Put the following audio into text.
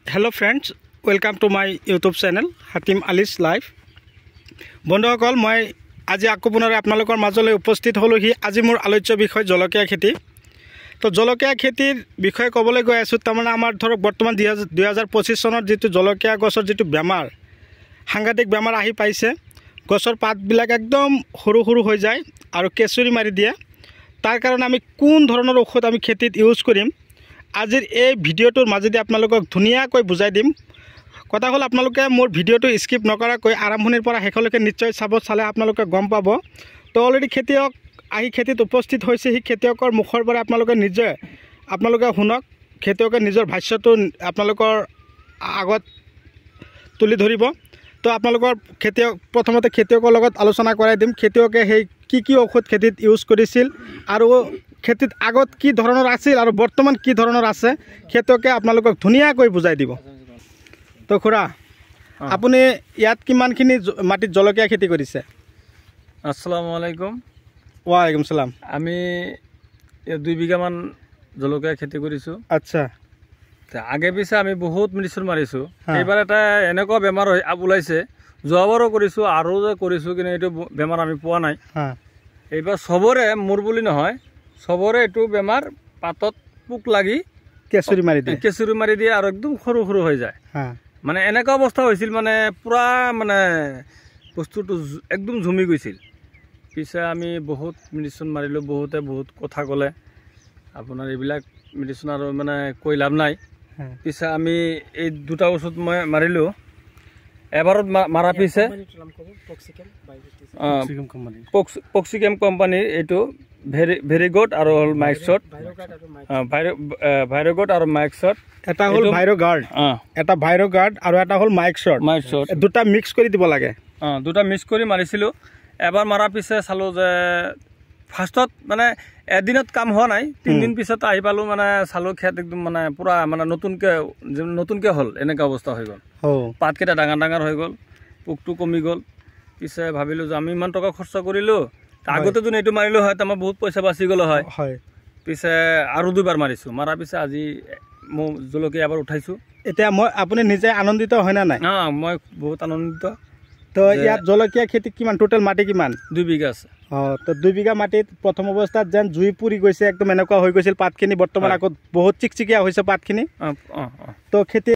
Hello friends, welcome to my YouTube channel Hatim Ali's Life. বন্ধুসকল মই আজি আকৌ পুনৰ আপোনালোকৰ মাজলৈ উপস্থিত হলোহি। আজি মোৰ আলোচ্য বিষয় জলকীয়া খেতি। তো জলকীয়া খেতিৰ বিষয়ে ক'বলৈ গৈ আছোঁ। তাৰমানে আমাৰ ধৰক বৰ্তমান 2025 চনত যেটো জলকীয়া গছৰ যেটো বেমাৰ সাংঘাতিক বেমাৰ আহি পাইছে। গছৰ পাতবিলাক একদম সৰু সৰু হৈ যায় আৰু কেঁচুৰি মাৰি দিয়ে। তাৰ কাৰণে আমি কোন ধৰণৰ ঔষধ আমি খেতিত ইউজ কৰিম, আজিৰ এই ভিডিঅ'টোৰ মাজেদি আপোনালোকক ধুনীয়াকৈ বুজাই দিম। কথা হ'ল আপোনালোকে মোৰ ভিডিঅ'টো স্কিপ নকৰাকৈ আৰম্ভণিৰ পৰা শেষলৈকে নিশ্চয় চালে আপোনালোকে গম পাব। তো অলৰেডি খেতিয়ক আহি খেতিত উপস্থিত হৈছে। সেই খেতিয়কৰ মুখৰ পৰা আপোনালোকে শুনক। খেতিয়কে নিজৰ ভাষ্যটো আপোনালোকৰ আগত তুলি ধৰিব। তো আপোনালোকৰ প্ৰথমতে খেতিয়কৰ লগত আলোচনা কৰাই দিম। খেতিয়কে সেই কি ঔষধ খেতিত ইউজ কৰিছিল আৰু খেতিত আগত কি ধৰণৰ আছিল আৰু বৰ্তমান কি ধৰণৰ আছে, খেতিয়কে আপোনালোকক ধুনীয়াকৈ বুজাই দিব। তো খুৰা, আপুনি ইয়াত কিমানখিনি মাটিত জলকীয়া খেতি কৰিছে? আসসালামু আলাইকুম। ওয়ালাইকুম সালাম। আমি 2 বিঘামান জলকীয়া খেতি কৰিছোঁ। আচ্ছা। আগে পিছে আমি বহুত মেডিচিন মাৰিছোঁ। এইবাৰ এটা এনেকুৱা বেমাৰ ওলাইছে, যোৱাবাৰো কৰিছোঁ আৰু যে কৰিছোঁ, কিন্তু এইটো বেমাৰ আমি পোৱা নাই। এইবাৰ চবৰে, মোৰ বুলি নহয়, চবৰে এইটো বেমাৰ পাতত পোক লাগি কেঁচুৰি মাৰি দিয়ে আৰু একদম সৰু সৰু হৈ যায়। মানে এনেকুৱা অৱস্থা হৈছিল, মানে পূৰা মানে বস্তুটো একদম ঝুমি গৈছিল। পিছে আমি বহুত মেডিচিন মাৰিলোঁ, বহুতে বহুত কথা ক'লে, আপোনাৰ এইবিলাক মেডিচিন আৰু মানে কৈ লাভ নাই। পিছে আমি এই 2টা ওষুধ মই মাৰিলোঁ। এবাৰত মাৰা পিছে পক্সিকেম কোম্পানীৰ এইটো ভেৰি গুড আৰু হ'ল মাইক্সট, ভাইৰগড আৰু মাইক্সট। এটা হ'ল ভাইৰগাৰ্ড, এটা ভাইৰগাৰ্ড আৰু এটা হ'ল মাইক্সট। দুটা মিক্স কৰি দিব লাগে। 2টা মিক্স কৰি মাৰিছিলোঁ। এবাৰ মাৰাৰ পিছে চালোঁ যে ফাৰ্ষ্টত মানে এদিনত কাম হোৱা নাই, 3 দিন পিছত আহি পালোঁ, মানে চালোঁ খেত একদম মানে পূৰা মানে নতুনকৈ হ'ল, এনেকুৱা অৱস্থা হৈ গ'ল। পাতকেইটা ডাঙৰ ডাঙৰ হৈ গ'ল, পোকটো কমি গ'ল। পিছে ভাবিলোঁ যে আমি ইমান টকা খৰচ কৰিলোঁ, আগতে যদি এইটো মাৰিলোঁ হয় আমাৰ বহুত পইচা বাচি গ'ল হয়। পিছে আৰু 2বাৰ মাৰিছোঁ। মাৰাৰ পিছে আজি মই জলকীয়া এবাৰ উঠাইছোঁ। এতিয়া আপুনি নিজে আনন্দিত হয় না নাই? মই বহুত আনন্দিত। তো ইয়াত জলকীয়া খেতি কিমান, টোটেল মাটি কিমান? 2 বিঘা আছে। তো 2 বিঘা মাটিত প্ৰথম অৱস্থাত যেন জুই পুৰি গৈছে, একদম এনেকুৱা হৈ গৈছিল পাতখিনি। বৰ্তমান আকৌ বহুত চিকচিকীয়া হৈছে পাতখিনি। তো খেতি